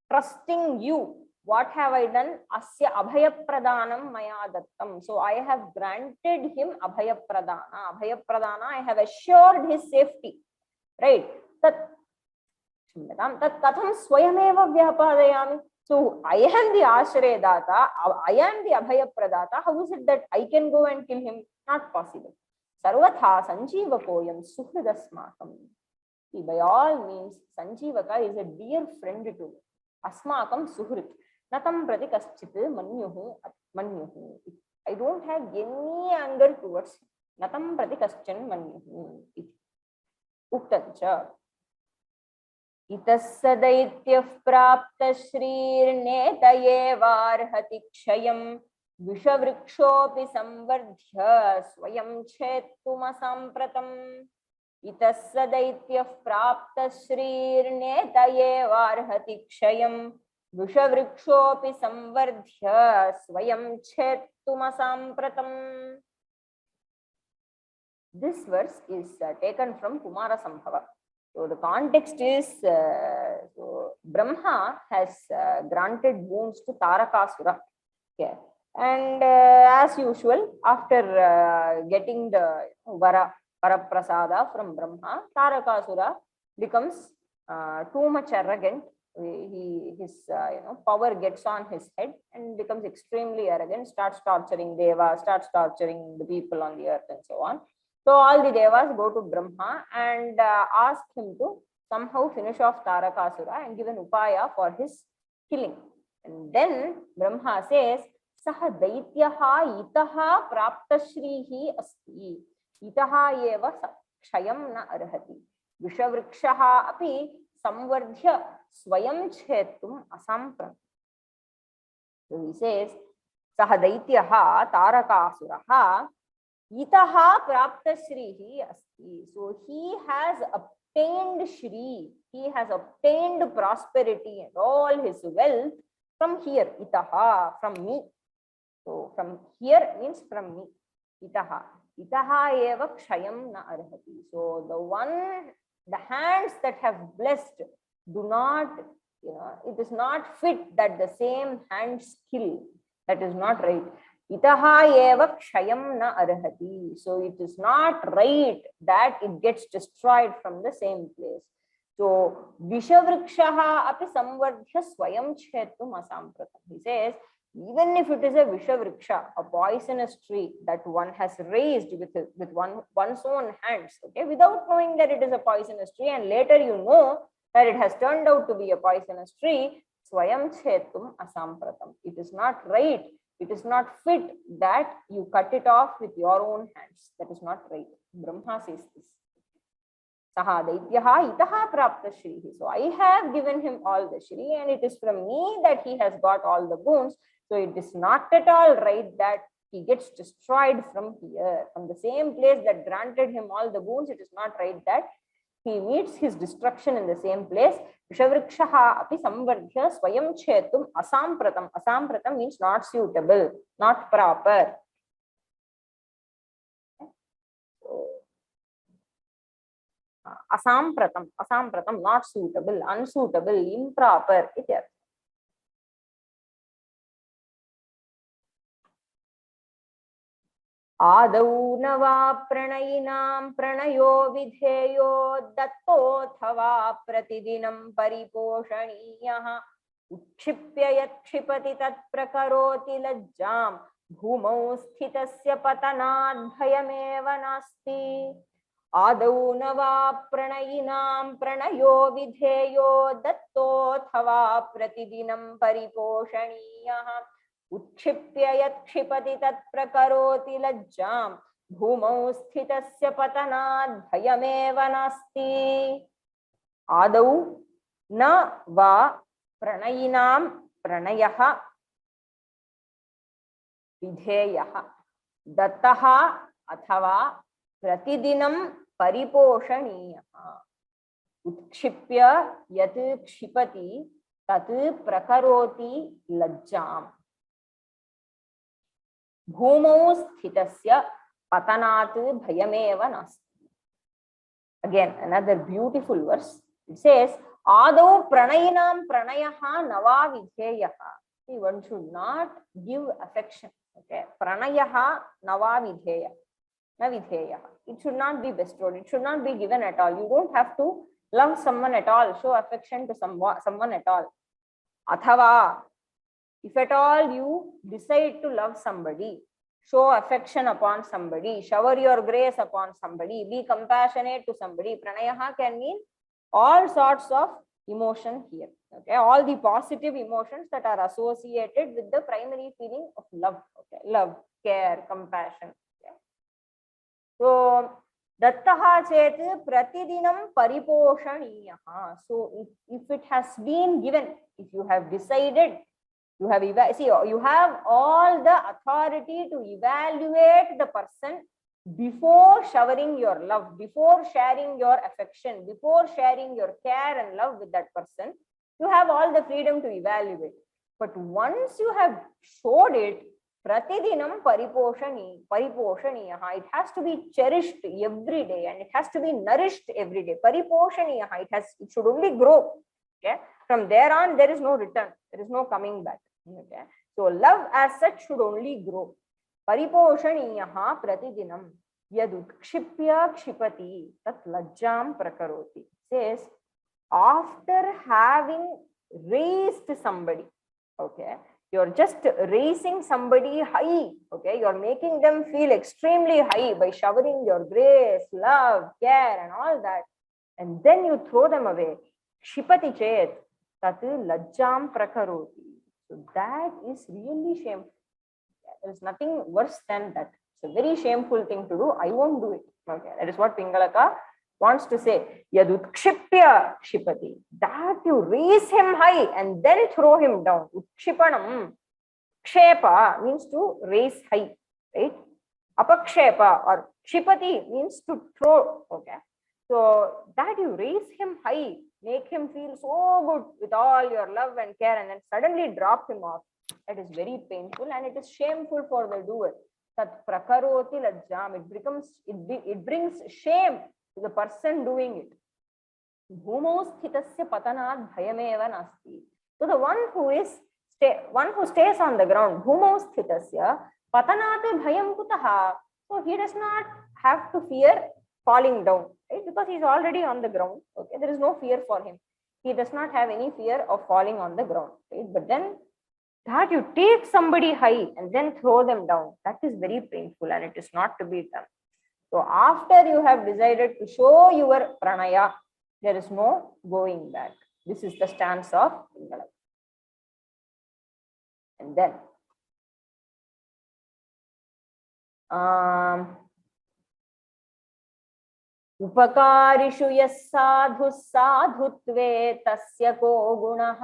trusting you. What have I done? Asya abhaya pradanam maya dattam. So I have granted him abhaya pradana. Abhaya pradana, I have assured his safety. Right? Tat katham swayameva vyapadayami. So I am the ashraya data. I am the abhaya pradata. How is it that I can go and kill him? Not possible. Sarvatha sanjeevakoyam suhridasmakam. By all means, Sanjeevaka is a dear friend to me. Asmakam suhrit. Natam prati kaschit manyuhu. I don't have any anger towards him. Natam prati kaschan manyuhu. Uktancha. Itassa daityah prapta shrirnetaye varhati kshayam vishavrikshopi samvardhya swayam chettumasampratam. Itassa daityah prapta shrirnetaye varhati kshayam vishavrikshopi samvardhya swayam chettumasampratam. This verse is taken from Kumara Sambhava. So the context is so Brahma has granted boons to Tarakasura. Okay. And as usual, after getting the Varaprasada from Brahma, Tarakasura becomes too much arrogant. His power gets on his head and becomes extremely arrogant, starts torturing Deva, starts torturing the people on the earth and so on. So all the Devas go to Brahma and ask him to somehow finish off Tarakasura and give an upaya for his killing. And then Brahma says, Saha daityaha itaha praptashrihi asti. Itaha eva kshayam na arhati. Vishavrikshaha api samvardhya swayam chetum asampram. So he says, Saha daityaha Tarakasuraha itaha praptashrihi asti. So he has obtained Shri, he has obtained prosperity and all his wealth from here. Itaha, from me. So from here means from me. Itaha. Itaha eva kshayam na arhati. So the hands that have blessed do not, it is not fit that the same hands kill. That is not right. Itaha eva kshayam na arhati. So it is not right that it gets destroyed from the same place. So vishavrikshaha api samvardhya swayam chetum asampratam. He says, Even if it is a Vishavriksha, a poisonous tree that one has raised with one's own hands, okay, without knowing that it is a poisonous tree, and later you know that it has turned out to be a poisonous tree, swayam chetum asampratam. It is not right, it is not fit that you cut it off with your own hands. That is not right. Brahma says this. Saha daityaha itaha prapta shrihi. So I have given him all the shri, and it is from me that he has got all the boons. So it is not at all right that he gets destroyed from here. From the same place that granted him all the boons, it is not right that he meets his destruction in the same place. Vishavrikshaha api samvardhya swayam chetum asampratam. Asampratam means not suitable, not proper. Asampratam, not suitable, unsuitable, improper. आदौ न वा प्रणयिनां प्रणयो विधेयो दत्तोऽथवा प्रतिदिनं परिपोषणीयः उक्षिप्य यत्क्षिपति तत्प्रकरोति लज्जां भूमौ स्थितस्य पतनाद् भयमेव नास्ति. आदौ न वा प्रणयिनां प्रणयो विधेयो दत्तोऽथवा प्रतिदिनं परिपोषणीयः उत्क्षिप्य यत्क्षिपति तत्प्रकरोति लज्जां भूमौ स्थितस्य पतनाद् भयमेव नास्ति. आदौ न वा प्रणयिनां प्रणयः विधेयः दत्तः अथवा प्रतिदिनं परिपोषणीयः उत्क्षिप्य यत् क्षिपति तत् प्रकरोति लज्जां भूमौ स्थितस्य पतनात् भयमेव नास्ति. Again, another beautiful verse. It says, Adau pranayinam pranayaha nava vidheyaha. See, one should not give affection. Okay, pranayaha nava vidheya. Na vidheyaha. It should not be bestowed. It should not be given at all. You don't have to love someone at all, show affection to someone at all. Athava, if at all you decide to love somebody, show affection upon somebody, shower your grace upon somebody, be compassionate to somebody. Pranayaha can mean all sorts of emotion here. Okay, all the positive emotions that are associated with the primary feeling of love. Okay, love, care, compassion. Okay. So, dattaha chet pratidinam pariposhaniyaha. So, if it has been given, if you have decided, you have all the authority to evaluate the person before showering your love, before sharing your affection, before sharing your care and love with that person. You have all the freedom to evaluate. But once you have showed it, pratidinam pariposhaniyaha, it has to be cherished every day and it has to be nourished every day. Pariposhaniyaha, it should only grow. Okay, from there on there is no return, there is no coming back. Okay, so love as such should only grow. Pariposhaniyaha pratidinam yadukshipya kshipati tat lajjam prakaroti. Says, after having raised somebody, okay, you're just raising somebody high, okay, you're making them feel extremely high by showering your grace, love, care and all that, and then you throw them away. Kshipati chet tat lajjam prakaroti. So that is really shameful. There is nothing worse than that. It's a very shameful thing to do. I won't do it. Okay, that is what Pingalaka wants to say. Yadutshipya kshipati. That you raise him high and then throw him down. Utshipanam. Kshepa means to raise high. Right? Apakshepa or kshipati means to throw. Okay. So that you raise him high, make him feel so good with all your love and care, and then suddenly drop him off. That is very painful and it is shameful for the doer. Tat prakaroti lajjam. It brings shame to the person doing it. Bhumau sthitasya patanad bhayameva nasti. So the one who stays on the ground, bhumau sthitasya patanad bhayam kutaha. So he does not have to fear falling down, right? Because he is already on the ground. Okay, there is no fear for him. He does not have any fear of falling on the ground, right? But then that you take somebody high and then throw them down, that is very painful and it is not to be done. So after you have decided to show your pranaya, there is no going back. This is the stance of Pingala. And then उपकारिषु यः साधुः साधुत्वे तस्य को गुणः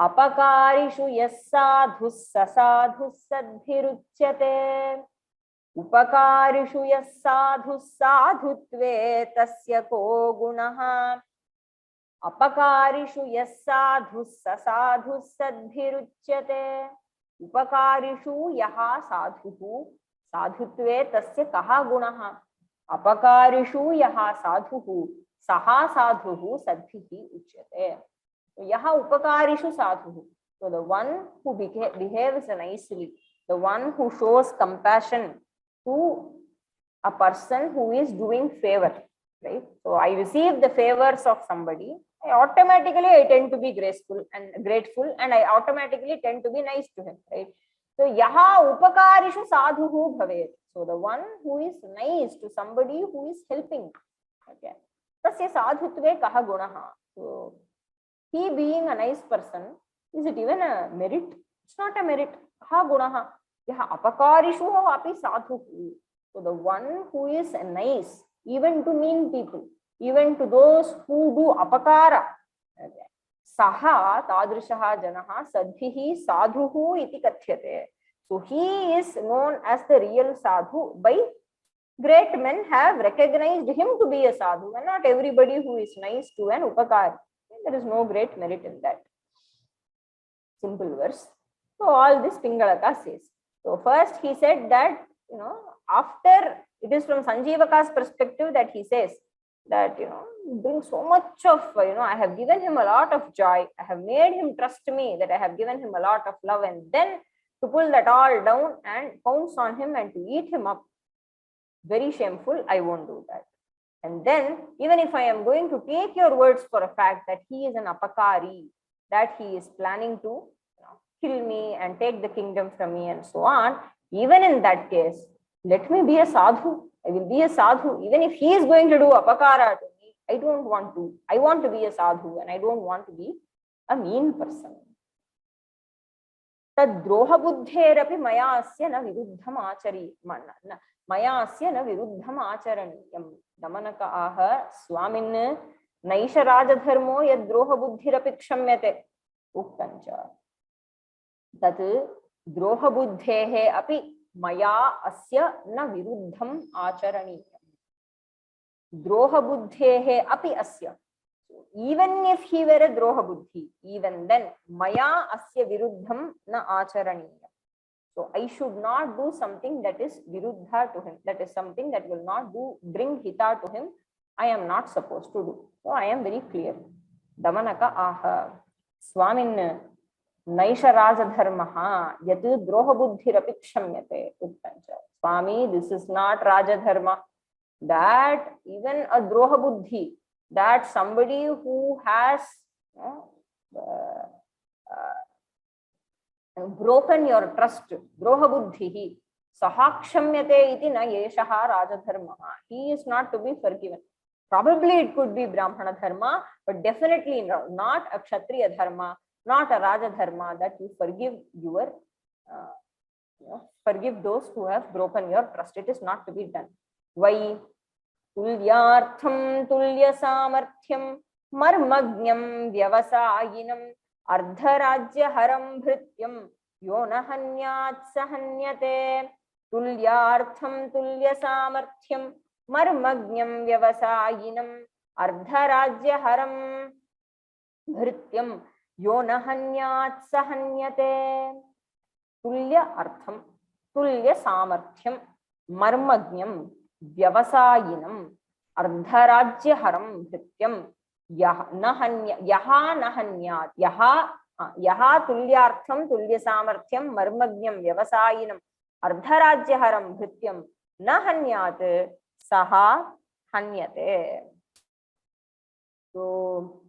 अपकारिषु यः साधुः ससाधुः सद्भिरुच्यते उपकारिषु यः साधुः साधुत्वे तस्य को गुणः अपकारिषु यः साधुः ससाधुः सद्भिरुच्यते उपकारिषु यः साधुः साधुत्वे तस्य कः गुणः अपकारिषु यः साधुः सः साधुः सद्भिः उच्यते. यः उपकारिषु साधुः, so the one who behaves nicely, the one who shows compassion to a person who is doing favor, right? So I receive the favors of somebody, I tend to be graceful and grateful, and I automatically tend to be nice to him, right? So yaha upakarishu sadhuhu bhavet. So the one who is nice to somebody who is helping. Okay. Tasya sadhutve kaha gunaha. So he being a nice person, is it even a merit? It's not a merit. Kaha gunaha. Yaha apakarishu api sadhuhu. So the one who is nice, even to mean people, even to those who do apakara. Okay. Saha tadrishaha janaha sadhihi sadhuhu iti kathyate. So he is known as the real sadhu by great men have recognized him to be a sadhu, and not everybody who is nice to an upakari. There is no great merit in that. Simple verse. So all this Pingalaka says. So first he said that, after, it is from Sanjeevaka's perspective that he says that, brings so much of, I have given him a lot of joy. I have made him trust me, that I have given him a lot of love, and then to pull that all down and pounce on him and to eat him up, very shameful. I won't do that. And then, even if I am going to take your words for a fact that he is an apakari, that he is planning to kill me and take the kingdom from me and so on, even in that case, let me be a sadhu. I will be a sadhu. Even if he is going to do apakara to me, I don't want to. I want to be a sadhu, and I don't want to be a mean person. Tadroha buddherapi mayasya na viruddham achari mayasya na viruddham acharaniyam damanaka aha swamin naisha rajadharmo yadroha buddhirapi kshamyate uktancha tat droha buddhehe api maya asya na viruddham acharaniyam. Droha buddhehe api asya. Even if he were a droha buddhi, even then, maya asya viruddham na acharaniyam. So I should not do something that is viruddha to him. That is something that will not bring hita to him. I am not supposed to do. So I am very clear. Damanaka aha swamin naisha raja dharmaha yatu droha buddhirapi kshamyate uttancha. Swami, this is not raja dharma. That even a droha buddhi, that somebody who has broken your trust, droha buddhihi sahakshamyate iti na yeshaha raja dharma. He is not to be forgiven. Probably it could be brahmana dharma, but definitely not a kshatriya dharma, not a raja dharma, that you forgive your forgive those who have broken your trust. It is not to be done. Why? Tulyartham tulya samarthyam marmagnyam vyavasayinam ardharajya haram bhrityam yonahanyat sahanyate. Tulyartham tulya samarthyam marmagnyam vyavasayinam ardharajya haram bhrityam yonahanyat sahanyate. Tulya artham tulya samarthyam marmagnyam vyavasayinam ardharajya haram bhrityam yaha nahanyat yaha tulyartham tulya samarthyam marmagnyam vyavasayinam ardharajya haram bhrityam nahanyat saha hanyate. So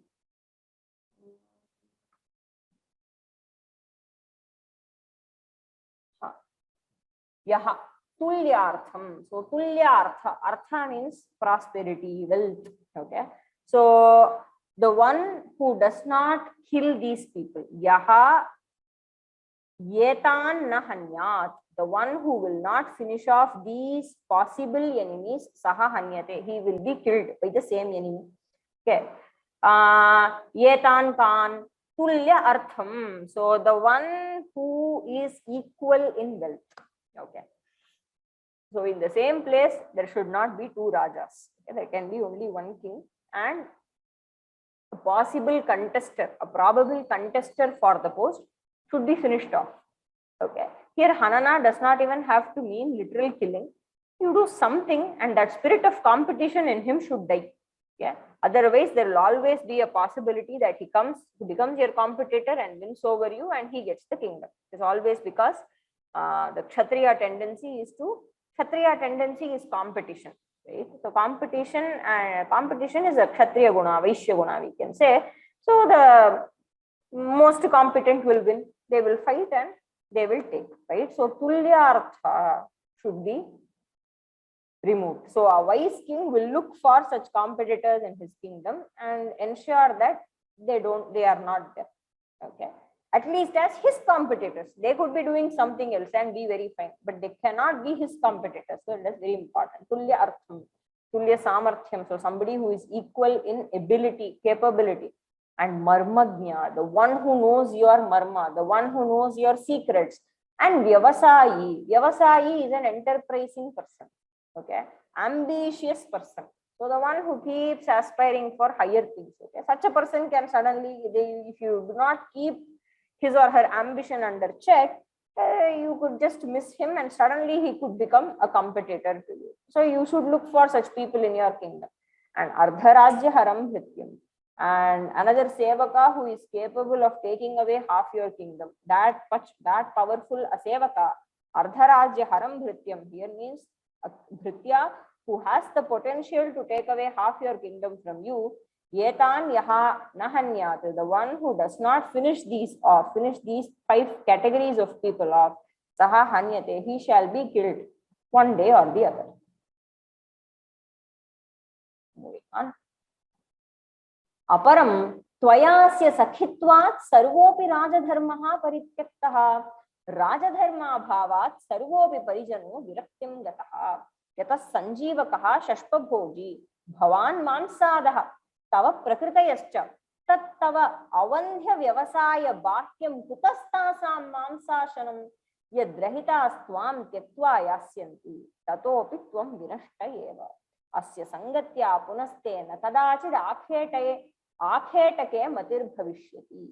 yaha tulyartham. So tulyartha, artha means prosperity, wealth. Okay, so the one who does not kill these people, yaha yetan na hanyat, the one who will not finish off these possible enemies, saha hanyate, he will be killed by the same enemy. Okay, yetan kan tulya artham, so the one who is equal in wealth. Okay, so in the same place there should not be two rajas. Okay? There can be only one king, and a possible contester, a probable contester for the post should be finished off. Okay, here Hanana does not even have to mean literal killing. You do something and that spirit of competition in him should die. Yeah, otherwise there will always be a possibility that he becomes your competitor and wins over you and he gets the kingdom. It's always because the Kshatriya tendency is competition. Right? So competition is a Kshatriya guna, Vaishya guna, we can say. So the most competent will win. They will fight and they will take. Right? So tulyartha should be removed. So a wise king will look for such competitors in his kingdom and ensure that they are not there. Okay. At least as his competitors. They could be doing something else and be very fine, but they cannot be his competitors. So that's very important. Tulya artham, tulya samarthyam. So somebody who is equal in ability, capability. And marmagnya, the one who knows your marma, the one who knows your secrets. And vyomasanskrit. Vyomasanskrit is an enterprising person. Okay, ambitious person. So the one who keeps aspiring for higher things. Okay, such a person can suddenly, if you do not keep his or her ambition under check, you could just miss him and suddenly he could become a competitor to you. So you should look for such people in your kingdom. And ardharajya haram hrityam, and another sevaka who is capable of taking away half your kingdom. That powerful a sevaka, ardharajya haram hrityam, here means a bhritya who has the potential to take away half your kingdom from you. Yetan yaha nahanyat, the one who does not finish these 5 categories of people off, saha hanyate, he shall be killed one day or the other. Moving on. Aparam tvayasya sakhitvat sarvopi rajadharmaha parityaktaha, rajadharma bhavat sarvopi parijano viraktim gataha, yatas sanjivakaha shashpabhoji bhavan mamsadaha tava prakritayascha tat tava avandhya vyavasaya bahyam kutastasam mamsashanam yadrahitas tvam tyaktva yasyanti tatopi tvam vinashta eva asya sangatya punaste na kadachid akhetake matir bhavishyati.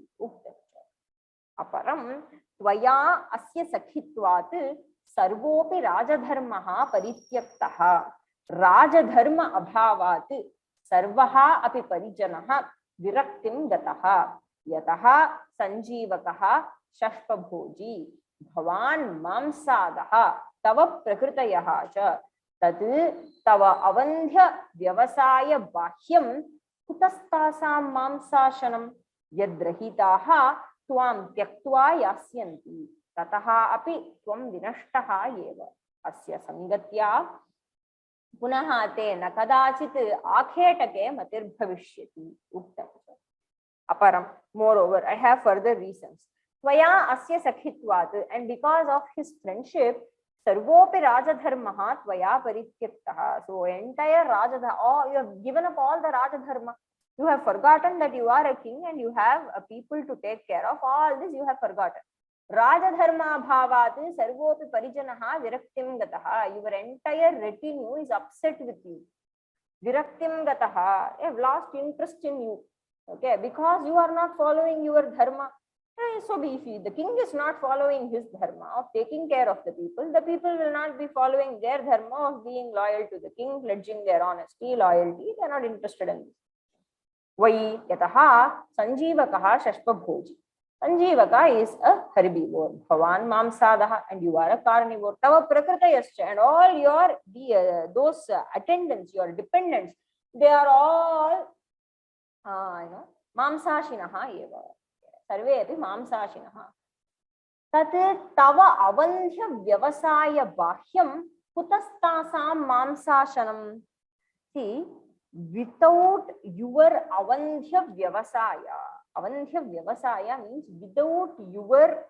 Aparam tvaya asya sakhitvat sarvopi rajadharmaha parityaktaha, rajadharma abhavat sarvaha api parijanaha viraktim gataha yataha sanjivakaha shashpabhoji bhavan mamsadaha tava prakritayaha cha tat tava avandhya vyavasaya bahyam kutastasam mamsashanam yadrahitaha tvam tyaktva yasyanti tataha api tvam vinashtaha eva asya sangatya punaha te na kadachit akhetake matir bhavishyati. Aparam, moreover, I have further reasons. Tvaya asya sakhitvat, and because of his friendship, sarvopi rajadharmaha tvaya parityaktaha. So entire rajadharma, you have given up all the rajadharma. You have forgotten that you are a king and you have a people to take care of. All this you have forgotten. Rajadharma bhavat sarvopi parijanaha viraktim gataha. Your entire retinue is upset with you. Viraktim gataha. They have lost interest in you. Okay, because you are not following your dharma. So if the king is not following his dharma of taking care of the people will not be following their dharma of being loyal to the king, pledging their honesty, loyalty. They are not interested in this. Vai yataha sanjivakaha shashpabhoji. Sanjivaka is a herbivore. Bhavan mamsadaha, and you are a carnivore. Tava prakritayascha, and all your those attendants, your dependents, they are all mamsashinaha eva. Sarve api mamsashinaha. tat tava avandhya vyavasaya bahyam kutastasam mamsashanam. See, without your avandhya vyavasaya means without your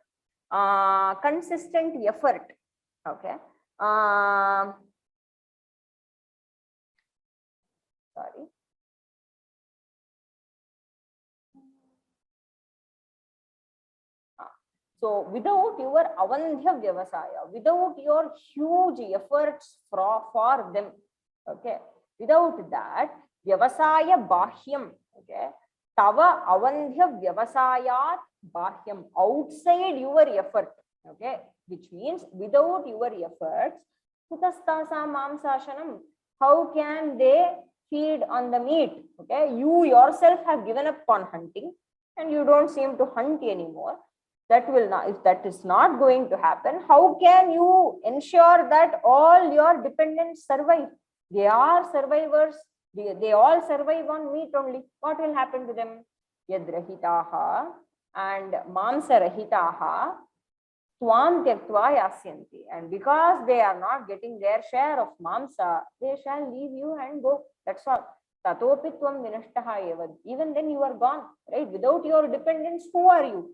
consistent effort. Okay. Sorry. So without your avandhya vyavasaya, without your huge efforts for them, okay, without that, vyavasaya bahyam, okay, tava avandhya vyavasayat bahyam, outside your effort, okay, which means without your efforts, kutastasam mamsashanam, how can they feed on the meat? Okay, you yourself have given up on hunting and you don't seem to hunt anymore. That will not, if that is not going to happen, how can you ensure that all your dependents survive? They are survivors. They all survive on meat only. What will happen to them? Yadrahitaha and mamsarahitaha tvam tyaktva yasyanti. And because they are not getting their share of mamsa, they shall leave you and go. That's all. Tatopi tvam vinashtaha evad. Even then you are gone, right? Without your dependents, who are you?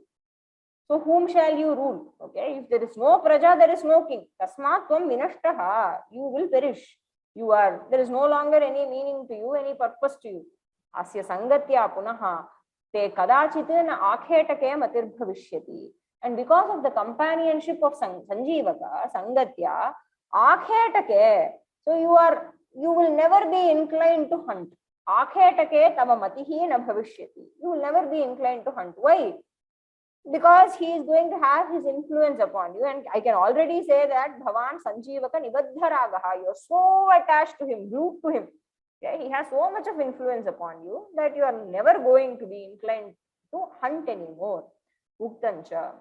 So whom shall you rule? Okay, if there is no praja, there is no king. Tasmat tvam vinashtaha, you will perish. You are, there is no longer any meaning to you, any purpose to you. Asya sangatya punaha te kadachit na akhetake matir bhavishyati. And because of the companionship of sanjivaka, sangatya, akhetake, so you will never be inclined to hunt. Akhetake tava matihi na bhavishyati. You will never be inclined to hunt. Why? Because he is going to have his influence upon you, and I can already say that Bhavan Sanjivaka Nibaddharagaha, you are so attached to him, glued to him. Okay? He has so much of influence upon you that you are never going to be inclined to hunt anymore. Uktancha.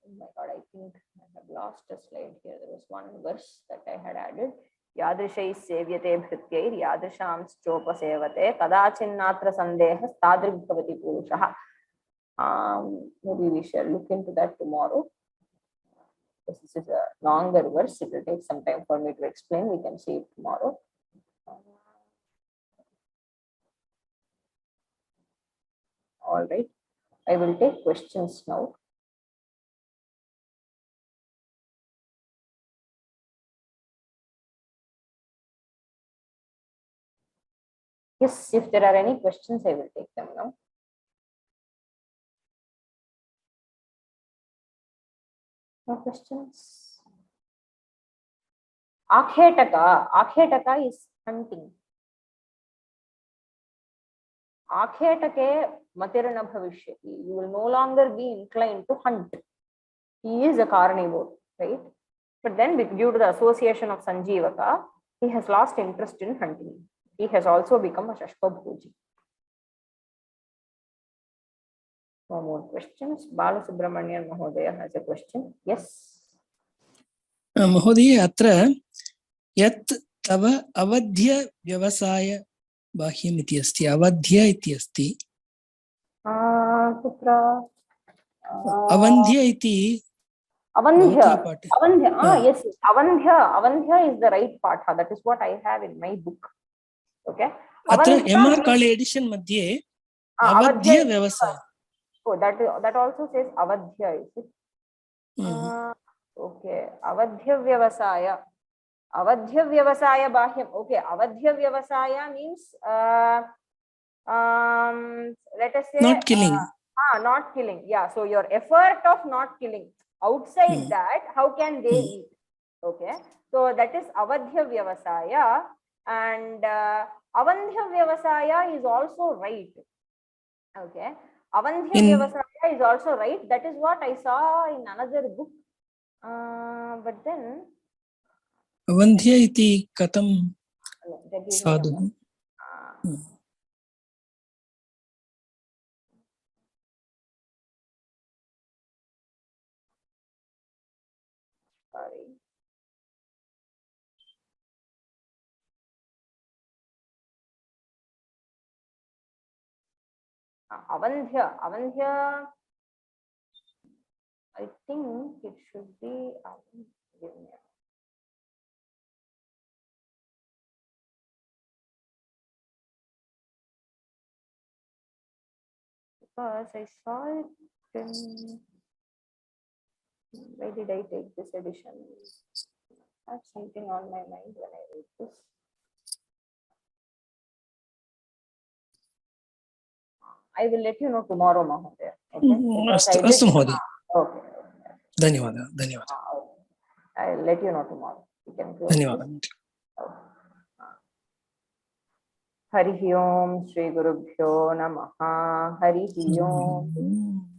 Oh my God, I think I have lost a slide here. There was one verse that I had added. Yadrishai sevyate bhrityair yadrisham chopasevate kadachinnatra sandehas tadrigbhavati purushaha. Maybe we shall look into that tomorrow. This is a longer verse. It will take some time for me to explain. We can see it tomorrow. All right. I will take questions now. Yes, if there are any questions, I will take them now. No questions? Akhetaka is hunting. Akhetake matirana bhavishyati. You will no longer be inclined to hunt. He is a carnivore, right? But then due to the association of Sanjivaka, he has lost interest in hunting. He has also become a Shashvabhuji. No more questions. Balasubramanian Mahodaya has a question. Yes. Mahodaya, atra yat tava avadhya vyavasaya bahyam iti asti. Avadhya iti asti. Kutra? Avandhya iti. Avandhya. Yes. Avandhya is the right patha. That is what I have in my book. Okay. Atra MR Kali edition madhye avadhya vyavasaya. Oh, that also says avadhya, is it? Okay. Avadhya vyavasaya. Avadhya vyavasaya bahyam. Okay. Avadhya vyavasaya means let us say not killing. Not killing. Yeah. So your effort of not killing. Outside that, how can they eat? Okay. So that is avadhya vyavasaya, and avandhya vyavasaya is also right. Okay. Avandhya vyavasaya is also right. That is what I saw in another book. But then avandhya iti katam sadhu. Sorry. Avandhya. I think it should be Avandhya. Because I saw it in. Why did I take this edition? I have something on my mind when I read this. I will let you know tomorrow, Mahodaya. Okay? अस्तु महोदय, Okay. धन्यवादः धन्यवादः I'll let you know tomorrow. You can close धन्यवादः. this. Hari ओम श्री गुरुभ्यो नमः. हरि ओम.